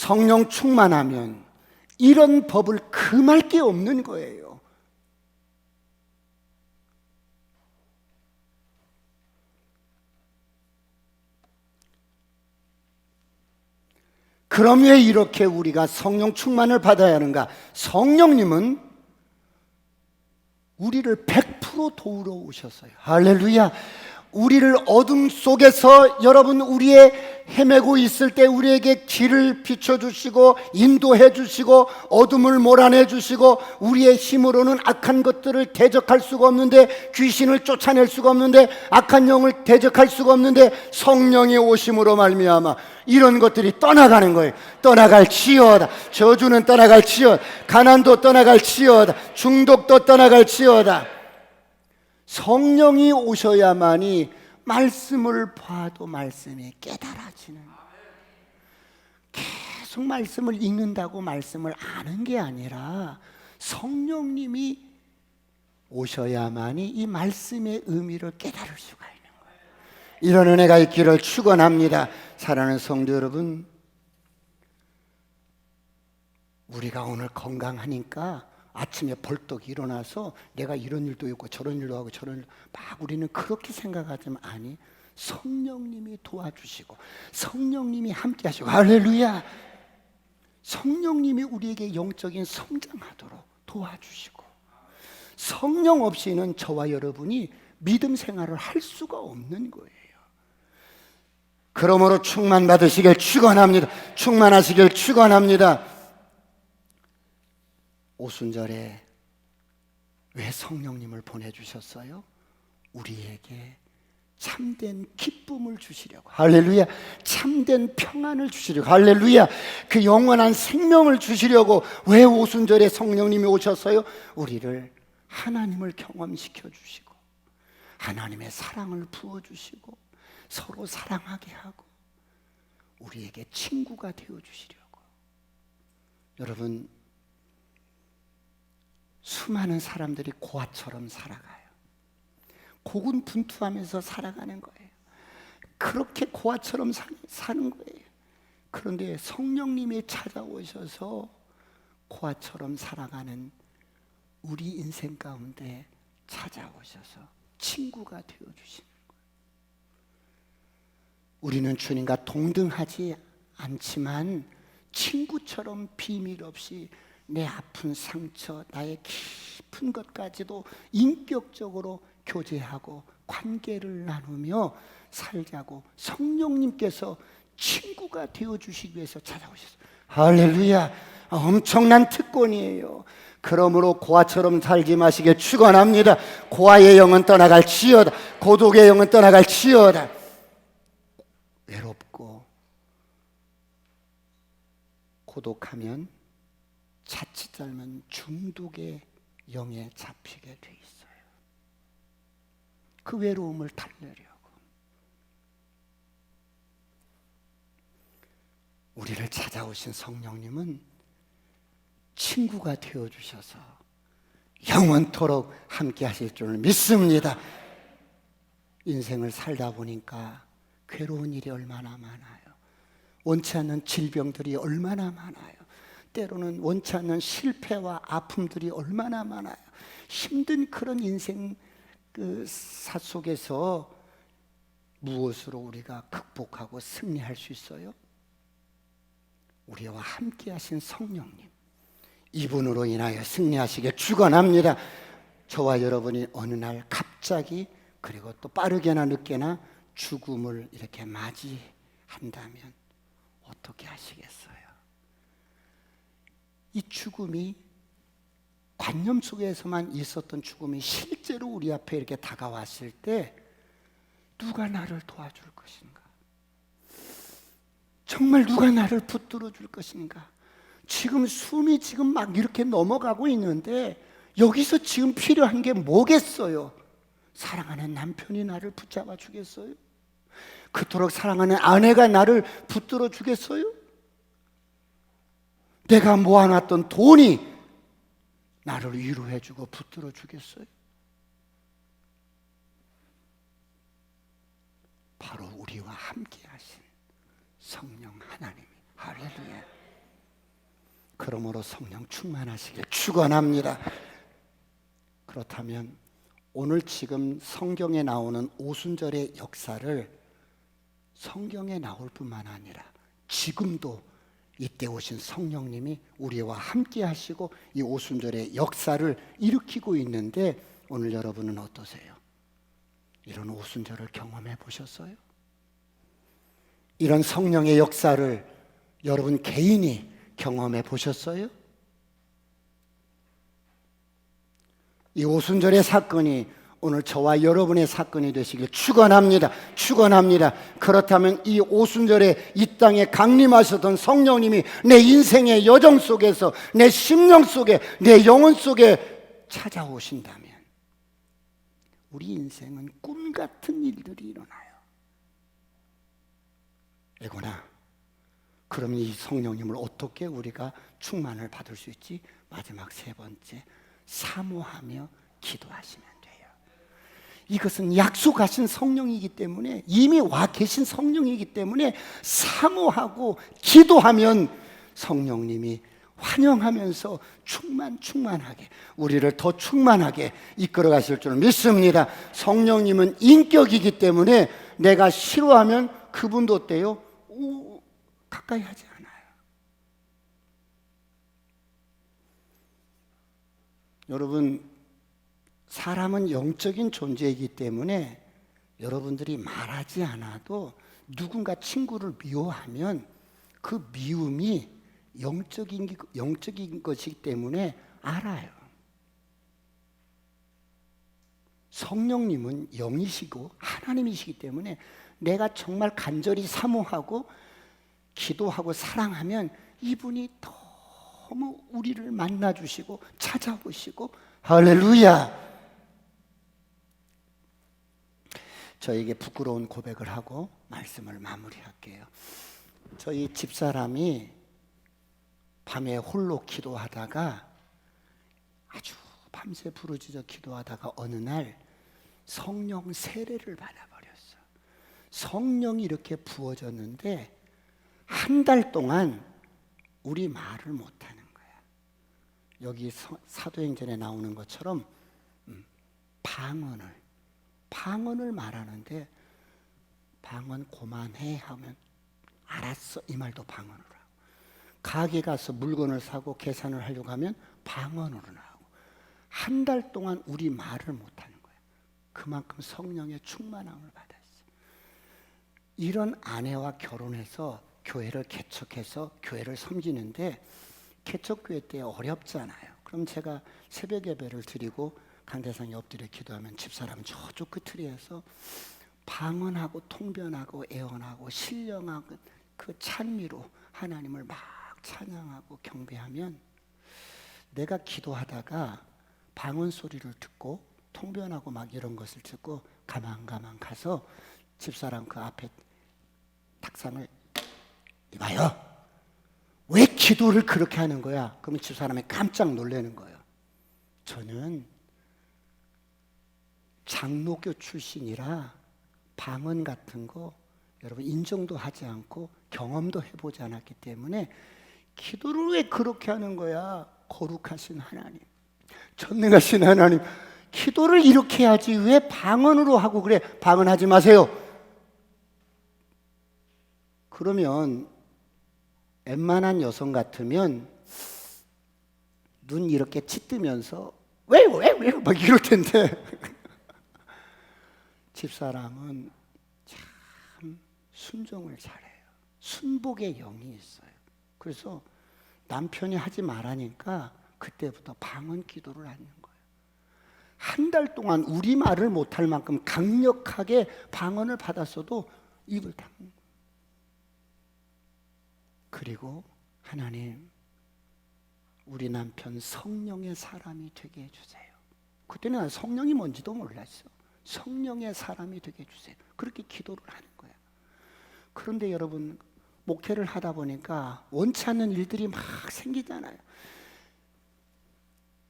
A: 성령 충만하면 이런 법을 금할 게 없는 거예요. 그럼 왜 이렇게 우리가 성령 충만을 받아야 하는가? 성령님은 우리를 100% 도우러 오셨어요. 할렐루야. 우리를 어둠 속에서 여러분 우리의 헤매고 있을 때 우리에게 길을 비춰주시고 인도해 주시고 어둠을 몰아내 주시고 우리의 힘으로는 악한 것들을 대적할 수가 없는데 귀신을 쫓아낼 수가 없는데 악한 영을 대적할 수가 없는데 성령의 오심으로 말미암아 이런 것들이 떠나가는 거예요. 떠나갈지어다. 저주는 떠나갈지어다. 가난도 떠나갈지어다. 중독도 떠나갈지어다. 성령이 오셔야만이 말씀을 봐도 말씀이 깨달아지는 거예요. 계속 말씀을 읽는다고 말씀을 아는 게 아니라 성령님이 오셔야만이 이 말씀의 의미를 깨달을 수가 있는 거예요. 이런 은혜가 있기를 축원합니다. 사랑하는 성도 여러분, 우리가 오늘 건강하니까 아침에 벌떡 일어나서 내가 이런 일도 있고 저런 일도 하고 저런 일도 막 우리는 그렇게 생각하지만 아니, 성령님이 도와주시고 성령님이 함께 하시고 할렐루야. 성령님이 우리에게 영적인 성장하도록 도와주시고 성령 없이는 저와 여러분이 믿음 생활을 할 수가 없는 거예요. 그러므로 충만 받으시길 축원합니다. 충만하시길 축원합니다. 오순절에 왜 성령님을 보내주셨어요? 우리에게 참된 기쁨을 주시려고, 할렐루야. 참된 평안을 주시려고, 할렐루야. 그 영원한 생명을 주시려고 왜 오순절에 성령님이 오셨어요? 우리를 하나님을 경험시켜 주시고 하나님의 사랑을 부어주시고 서로 사랑하게 하고 우리에게 친구가 되어주시려고. 여러분, 수많은 사람들이 고아처럼 살아가요. 고군분투하면서 살아가는 거예요. 그렇게 고아처럼 사는 거예요. 그런데 성령님이 찾아오셔서 고아처럼 살아가는 우리 인생 가운데 찾아오셔서 친구가 되어주시는 거예요. 우리는 주님과 동등하지 않지만 친구처럼 비밀 없이 내 아픈 상처, 나의 깊은 것까지도 인격적으로 교제하고 관계를 나누며 살자고 성령님께서 친구가 되어주시기 위해서 찾아오셨어요. 할렐루야. 엄청난 특권이에요. 그러므로 고아처럼 살지 마시길 축원합니다. 고아의 영은 떠나갈지어다. 고독의 영은 떠나갈지어다. 외롭고 고독하면 자칫 잘못 중독의 영에 잡히게 돼 있어요. 그 외로움을 달래려고 우리를 찾아오신 성령님은 친구가 되어주셔서 영원토록 함께 하실 줄 믿습니다. 인생을 살다 보니까 괴로운 일이 얼마나 많아요. 원치 않는 질병들이 얼마나 많아요. 때로는 원치 않는 실패와 아픔들이 얼마나 많아요. 힘든 그런 인생 그 사 속에서 무엇으로 우리가 극복하고 승리할 수 있어요? 우리와 함께 하신 성령님, 이분으로 인하여 승리하시길 축원합니다. 저와 여러분이 어느 날 갑자기 그리고 또 빠르게나 늦게나 죽음을 이렇게 맞이한다면 어떻게 하시겠어요? 이 죽음이 관념 속에서만 있었던 죽음이 실제로 우리 앞에 이렇게 다가왔을 때 누가 나를 도와줄 것인가? 정말 누가 나를 붙들어 줄 것인가? 지금 숨이 지금 막 이렇게 넘어가고 있는데 여기서 지금 필요한 게 뭐겠어요? 사랑하는 남편이 나를 붙잡아 주겠어요? 그토록 사랑하는 아내가 나를 붙들어 주겠어요? 내가 모아놨던 돈이 나를 위로해주고 붙들어 주겠어요? 바로 우리와 함께 하신 성령 하나님이, 할렐루야. 그러므로 성령 충만하시길 축원합니다. 그렇다면 오늘 지금 성경에 나오는 오순절의 역사를 성경에 나올 뿐만 아니라 지금도 이때 오신 성령님이 우리와 함께 하시고 이 오순절의 역사를 일으키고 있는데 오늘 여러분은 어떠세요? 이런 오순절을 경험해 보셨어요? 이런 성령의 역사를 여러분 개인이 경험해 보셨어요? 이 오순절의 사건이 오늘 저와 여러분의 사건이 되시길 축원합니다. 축원합니다. 그렇다면 이 오순절에 이 땅에 강림하셨던 성령님이 내 인생의 여정 속에서, 내 심령 속에, 내 영혼 속에 찾아오신다면 우리 인생은 꿈 같은 일들이 일어나요. 에고나, 그럼 이 성령님을 어떻게 우리가 충만을 받을 수 있지? 마지막 세 번째, 사모하며 기도하시면 돼요. 이것은 약속하신 성령이기 때문에, 이미 와 계신 성령이기 때문에 사모하고 기도하면 성령님이 환영하면서 충만하게, 우리를 더 충만하게 이끌어 가실 줄 믿습니다. 성령님은 인격이기 때문에 내가 싫어하면 그분도 어때요? 가까이 하지 않아요. 여러분, 사람은 영적인 존재이기 때문에 여러분들이 말하지 않아도 누군가 친구를 미워하면 그 미움이 영적인 것이기 때문에 알아요. 성령님은 영이시고 하나님이시기 때문에 내가 정말 간절히 사모하고 기도하고 사랑하면 이분이 너무 우리를 만나주시고 찾아보시고, 할렐루야. 저에게 부끄러운 고백을 하고 말씀을 마무리할게요. 저희 집사람이 밤에 홀로 기도하다가 아주 밤새 부르짖어 기도하다가 어느 날 성령 세례를 받아버렸어. 성령이 이렇게 부어졌는데 한 달 동안 우리 말을 못하는 거야. 여기 사도행전에 나오는 것처럼 방언을 말하는데, 방언 그만해 하면 알았어 이 말도 방언으로 하고, 가게 가서 물건을 사고 계산을 하려고 하면 방언으로 나오고, 한 달 동안 우리 말을 못하는 거야. 그만큼 성령의 충만함을 받았어. 이런 아내와 결혼해서 교회를 개척해서 교회를 섬기는데, 개척교회 때 어렵잖아요. 그럼 제가 새벽 예배를 드리고 강대상에 엎드려 기도하면 집사람은 저쪽 끝으로해서 방언하고 통변하고 애언하고 신령하고 그 찬미로 하나님을 막 찬양하고 경배하면, 내가 기도하다가 방언 소리를 듣고 통변하고 막 이런 것을 듣고 가만 가서 집사람 그 앞에 탁상을, 이봐요, 왜 기도를 그렇게 하는 거야? 그러면 집사람이 깜짝 놀라는 거예요. 저는 장로교 출신이라 방언 같은 거 여러분 인정도 하지 않고 경험도 해보지 않았기 때문에 기도를 왜 그렇게 하는 거야? 거룩하신 하나님, 전능하신 하나님, 기도를 이렇게 해야지 왜 방언으로 하고 그래? 방언하지 마세요. 그러면 웬만한 여성 같으면 눈 이렇게 치뜨면서 왜 막 이럴 텐데 집사람은 참 순종을 잘해요. 순복의 영이 있어요. 그래서 남편이 하지 말라니까 그때부터 방언 기도를 하는 거예요. 한 달 동안 우리말을 못할 만큼 강력하게 방언을 받았어도 입을 닫는 거예요. 그리고 하나님, 우리 남편 성령의 사람이 되게 해주세요. 그때는 난 성령이 뭔지도 몰랐어. 성령의 사람이 되게 해주세요. 그렇게 기도를 하는 거야. 그런데 여러분, 목회를 하다 보니까 원치 않는 일들이 막 생기잖아요.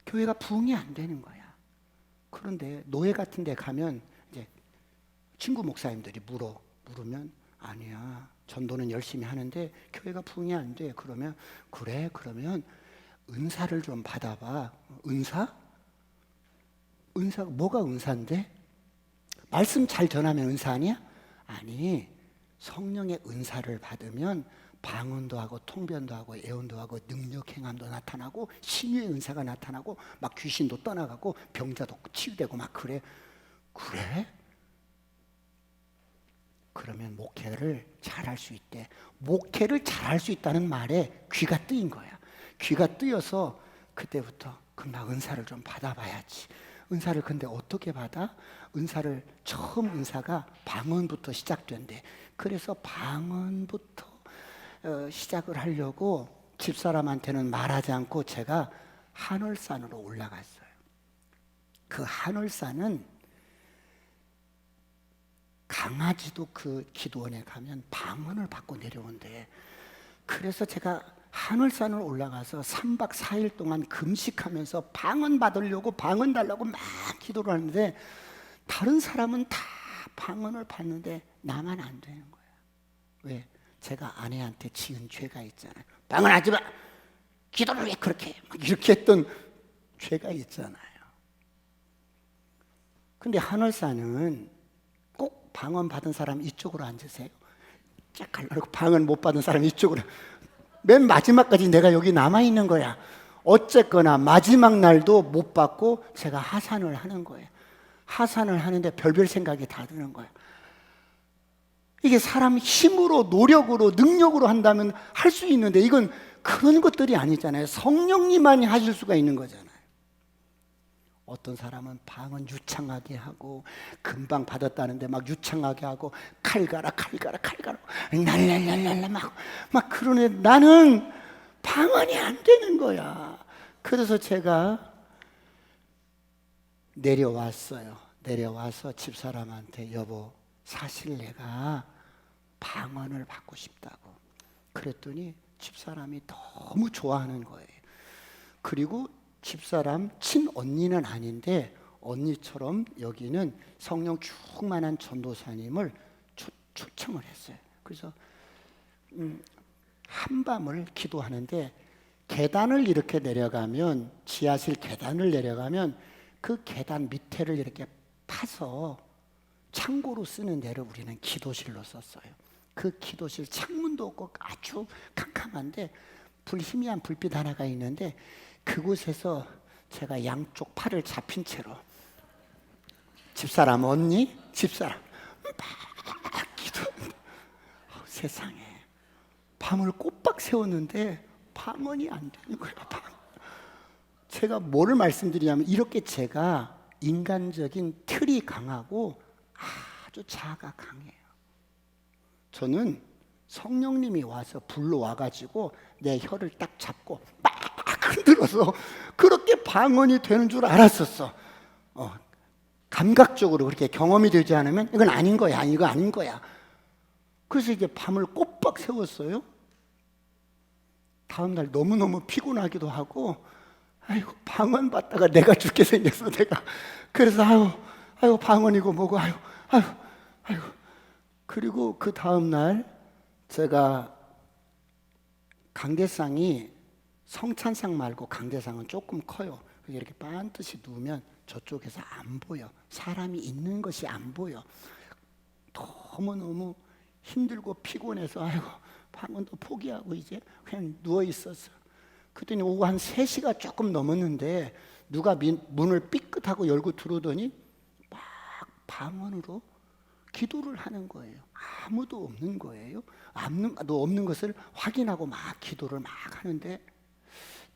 A: 교회가 부흥이 안 되는 거야. 그런데 노예 같은 데 가면 이제 친구 목사님들이 물으면 아니야, 전도는 열심히 하는데 교회가 부흥이 안 돼. 그러면 그래, 그러면 은사를 좀 받아봐. 은사? 은사가 뭐가 은사인데? 말씀 잘 전하면 은사 아니야? 아니, 성령의 은사를 받으면 방언도 하고 통변도 하고 예언도 하고 능력 행함도 나타나고 신유의 은사가 나타나고 막 귀신도 떠나가고 병자도 치유되고 막 그래. 그래? 그러면 목회를 잘할 수 있대. 목회를 잘할 수 있다는 말에 귀가 뜨인 거야. 귀가 뜨여서 그때부터 금방 은사를 좀 받아봐야지. 은사를 근데 어떻게 받아? 처음 은사가 방언부터 시작된대. 그래서 방언부터 시작을 하려고 집사람한테는 말하지 않고 제가 한월산으로 올라갔어요. 그 한월산은 강아지도 그 기도원에 가면 방언을 받고 내려온대. 그래서 제가 한월산을 올라가서 3박 4일 동안 금식하면서 방언 받으려고 방언 달라고 막 기도를 하는데 다른 사람은 다 방언을 받는데 나만 안 되는 거야. 왜? 제가 아내한테 지은 죄가 있잖아요. 방언하지 마! 기도를 왜 그렇게 해? 막 이렇게 했던 죄가 있잖아요. 근데 한월산은 꼭 방언 받은 사람 이쪽으로 앉으세요. 쫙 가려고 방언 못 받은 사람 이쪽으로. 맨 마지막까지 내가 여기 남아있는 거야. 어쨌거나 마지막 날도 못 받고 제가 하산을 하는 거예요. 하산을 하는데 별별 생각이 다 드는 거예요. 이게 사람 힘으로 노력으로 능력으로 한다면 할 수 있는데 이건 그런 것들이 아니잖아요. 성령님만이 하실 수가 있는 거잖아요. 어떤 사람은 방언 유창하게 하고 금방 받았다는데 막 유창하게 하고 칼 가라 날랄랄랄라 막 그러네. 나는 방언이 안 되는 거야. 그래서 제가 내려왔어요. 내려와서 집사람한테 여보, 사실 내가 방언을 받고 싶다고. 그랬더니 집사람이 너무 좋아하는 거예요. 그리고 집사람 친언니는 아닌데 언니처럼 여기는 성령 충만한 전도사님을 초청을 했어요. 그래서 한밤을 기도하는데 계단을 이렇게 내려가면 지하실 계단을 내려가면 그 계단 밑에를 이렇게 파서 창고로 쓰는 데를 우리는 기도실로 썼어요. 그 기도실 창문도 없고 아주 캄캄한데 희미한 불빛 하나가 있는데 그곳에서 제가 양쪽 팔을 잡힌 채로 집사람 언니, 집사람 막 기도하는데 세상에 밤을 꼬박 세웠는데 방언이 안 되는 거예요. 제가 뭐를 말씀드리냐면 이렇게 제가 인간적인 틀이 강하고 아주 자아가 강해요. 저는 성령님이 와서 불러와가지고 내 혀를 딱 잡고 막 흔들어서 그렇게 방언이 되는 줄 알았었어. 감각적으로 그렇게 경험이 되지 않으면 이건 아닌 거야, 이거 아닌 거야. 그래서 이제 밤을 꼬박 세웠어요. 다음날 너무너무 피곤하기도 하고 아이고 방언 받다가 내가 죽게 생겼어 내가. 그래서 아유 방언이고 뭐고 아유. 그리고 그 다음날 제가 강대상이 성찬상 말고 강대상은 조금 커요. 이렇게 반드시 누우면 저쪽에서 안 보여. 사람이 있는 것이 안 보여. 너무너무 힘들고 피곤해서 아이고 방언도 포기하고 이제 그냥 누워 있었어. 그랬더니 오후 한 3시가 조금 넘었는데 누가 문을 삐끗하고 열고 들어오더니 막 방언으로 기도를 하는 거예요. 아무도 없는 거예요. 아무도 없는 것을 확인하고 막 기도를 막 하는데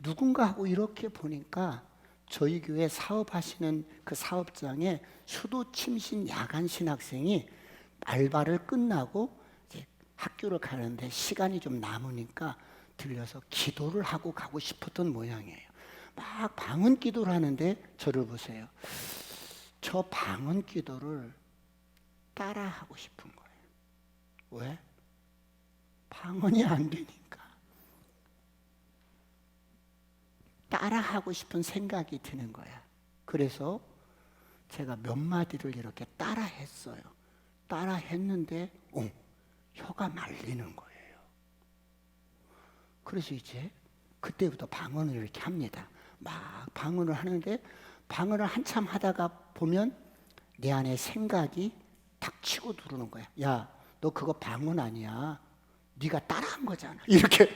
A: 누군가 하고 이렇게 보니까 저희 교회 사업하시는 그 사업장에 수도 침신 야간 신학생이 알바를 끝나고 이제 학교를 가는데 시간이 좀 남으니까 들려서 기도를 하고 가고 싶었던 모양이에요. 막 방언 기도를 하는데 저를 보세요. 저 방언 기도를 따라하고 싶은 거예요. 왜? 방언이 안 되니까. 따라하고 싶은 생각이 드는 거야. 그래서 제가 몇 마디를 이렇게 따라했어요. 따라했는데 혀가 말리는 거예요. 그래서 이제 그때부터 방언을 이렇게 합니다. 막 방언을 하는데 방언을 한참 하다가 보면 내 안에 생각이 탁 치고 들어오는 거야. 야, 너 그거 방언 아니야. 네가 따라한 거잖아. 이렇게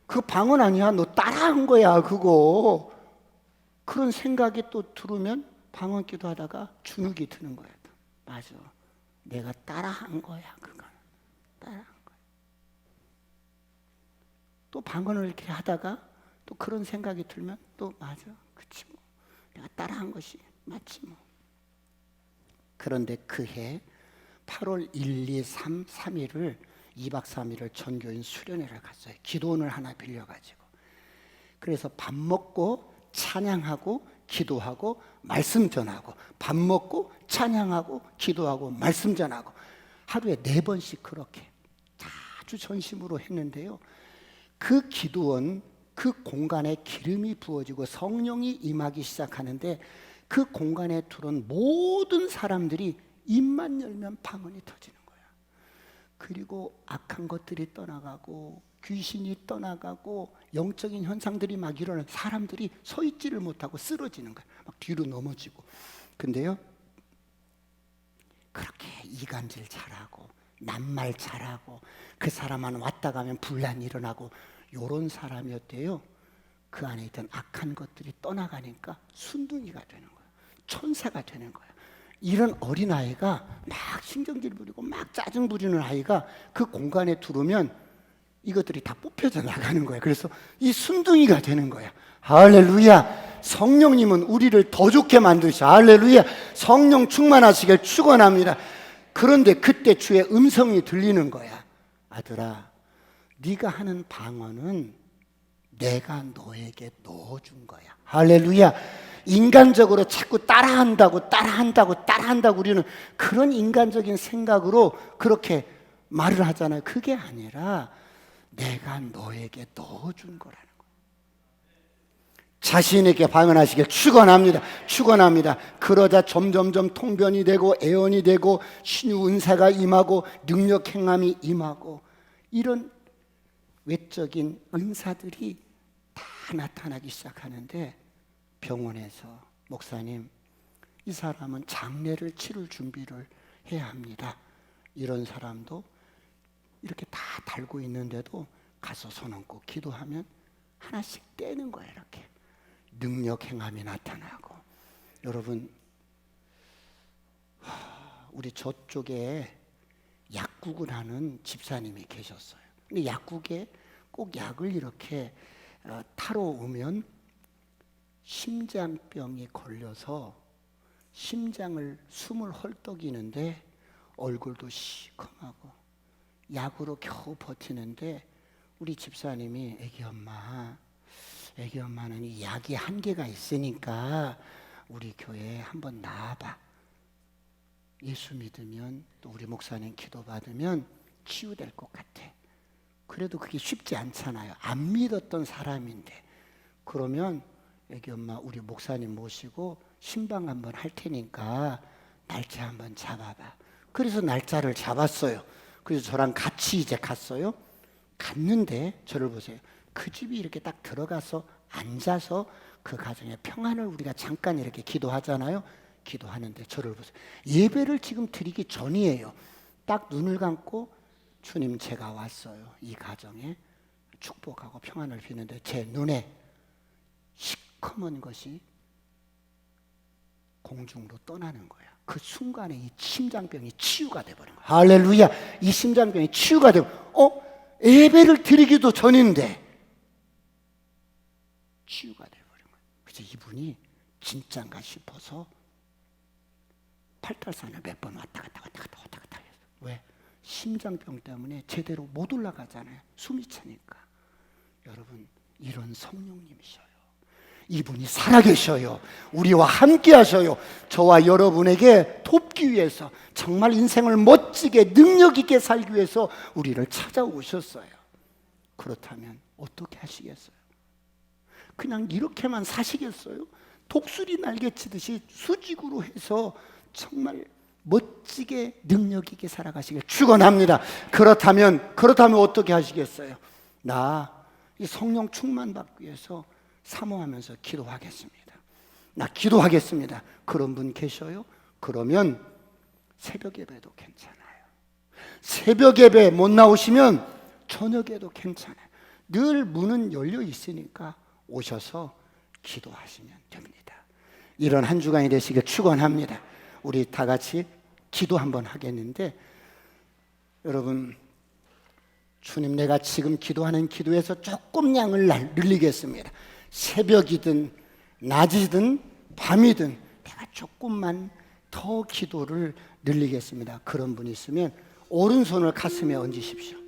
A: 그 방언 아니야. 너 따라한 거야. 그거. 그런 생각이 또 들으면 방언 기도하다가 주눅이 드는 거야. 맞아. 내가 따라한 거야. 그거는 따라한 거야. 또 방언을 이렇게 하다가 또 그런 생각이 들면 또 맞아. 그치 뭐. 내가 따라한 것이 맞지 뭐. 그런데 그해 8월 1, 2, 3, 3일을 2박 3일을 전교인 수련회를 갔어요. 기도원을 하나 빌려가지고. 그래서 밥 먹고 찬양하고 기도하고 말씀 전하고 밥 먹고 찬양하고 기도하고 말씀 전하고 하루에 4번씩 그렇게 아주 전심으로 했는데요. 그 기도원 그 공간에 기름이 부어지고 성령이 임하기 시작하는데 그 공간에 들어온 모든 사람들이 입만 열면 방언이 터지는 거야. 그리고 악한 것들이 떠나가고 귀신이 떠나가고 영적인 현상들이 막 일어나는 사람들이 서 있지를 못하고 쓰러지는 거야. 막 뒤로 넘어지고. 근데요, 그렇게 이간질 잘하고 낱말 잘하고 그 사람만 왔다 가면 분란이 일어나고 요런 사람이었대요. 그 안에 있던 악한 것들이 떠나가니까 순둥이가 되는 거야. 천사가 되는 거야. 이런 어린아이가 막 신경질 부리고 막 짜증 부리는 아이가 그 공간에 들어오면 이것들이 다 뽑혀져 나가는 거야. 그래서 이 순둥이가 되는 거야. 할렐루야. 성령님은 우리를 더 좋게 만드셔. 할렐루야. 성령 충만하시길 축원합니다. 그런데 그때 주의 음성이 들리는 거야. 아들아, 네가 하는 방언은 내가 너에게 넣어준 거야. 할렐루야. 인간적으로 자꾸 따라한다고 우리는 그런 인간적인 생각으로 그렇게 말을 하잖아요. 그게 아니라 내가 너에게 넣어준 거라는 거예요. 자신에게 방언하시길 축원합니다. 그러자 점점점 통변이 되고 애언이 되고 신유 은사가 임하고 능력 행함이 임하고 이런 외적인 은사들이 다 나타나기 시작하는데 병원에서 목사님, 이 사람은 장례를 치를 준비를 해야 합니다. 이런 사람도 이렇게 다 달고 있는데도 가서 손 얹고 기도하면 하나씩 떼는 거예요. 이렇게 능력 행함이 나타나고. 여러분, 우리 저쪽에 약국을 하는 집사님이 계셨어요. 근데 약국에 꼭 약을 이렇게 타러 오면 심장병이 걸려서 심장을 숨을 헐떡이는데 얼굴도 시커하고 약으로 겨우 버티는데 우리 집사님이 애기 엄마는 이 약이 한계가 있으니까 우리 교회에 한번 나와봐. 예수 믿으면 또 우리 목사님 기도받으면 치유될 것 같아. 그래도 그게 쉽지 않잖아요. 안 믿었던 사람인데. 그러면 애기 엄마 우리 목사님 모시고 신방 한번 할 테니까 날짜 한번 잡아봐. 그래서 날짜를 잡았어요. 그래서 저랑 같이 이제 갔어요. 갔는데 저를 보세요. 그 집이 이렇게 딱 들어가서 앉아서 그 가정의 평안을 우리가 잠깐 이렇게 기도하잖아요. 기도하는데 저를 보세요. 예배를 지금 드리기 전이에요. 딱 눈을 감고 주님, 제가 왔어요. 이 가정에 축복하고 평안을 비는데 제 눈에 시커먼 것이 공중으로 떠나는 거야. 그 순간에 이 심장병이 치유가 돼버린 거야. 할렐루야. 이 심장병이 치유가 되고, 예배를 드리기도 전인데 치유가 돼버린 거야. 그래서 이분이 진짠가 싶어서 팔달산을 몇 번 왔다 갔다 했어. 왜? 심장병 때문에 제대로 못 올라가잖아요. 숨이 차니까. 여러분, 이런 성령님이셔요. 이분이 살아계셔요. 우리와 함께 하셔요. 저와 여러분에게 돕기 위해서, 정말 인생을 멋지게 능력 있게 살기 위해서 우리를 찾아오셨어요. 그렇다면 어떻게 하시겠어요? 그냥 이렇게만 사시겠어요? 독수리 날개치듯이 수직으로 해서 정말 멋지게 능력 있게 살아가시길 축원합니다. 그렇다면 어떻게 하시겠어요? 나 이 성령 충만 받기 위해서 사모하면서 기도하겠습니다. 나 기도하겠습니다. 그런 분 계셔요? 그러면 새벽 예배도 괜찮아요. 새벽 예배 못 나오시면 저녁에도 괜찮아요. 늘 문은 열려 있으니까 오셔서 기도하시면 됩니다. 이런 한 주간이 되시길 축원합니다. 우리 다 같이 기도 한번 하겠는데, 여러분, 주님, 내가 지금 기도하는 기도에서 조금 양을 늘리겠습니다. 새벽이든 낮이든 밤이든 내가 조금만 더 기도를 늘리겠습니다. 그런 분이 있으면 오른손을 가슴에 얹으십시오.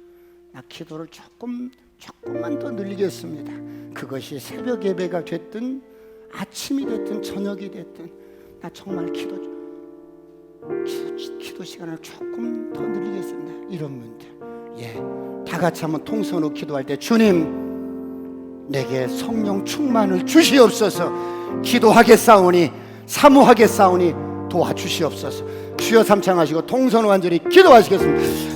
A: 나 기도를 조금만 더 늘리겠습니다. 그것이 새벽 예배가 됐든 아침이 됐든 저녁이 됐든, 나 정말 기도 시간을 조금 더 늘리겠습니다. 이런 분들, 다 같이 한번 통성으로 기도할 때, 주님, 내게 성령 충만을 주시옵소서. 기도하겠사오니, 사모하겠사오니 도와주시옵소서. 주여 삼창하시고 통성으로 완전히 기도하시겠습니다.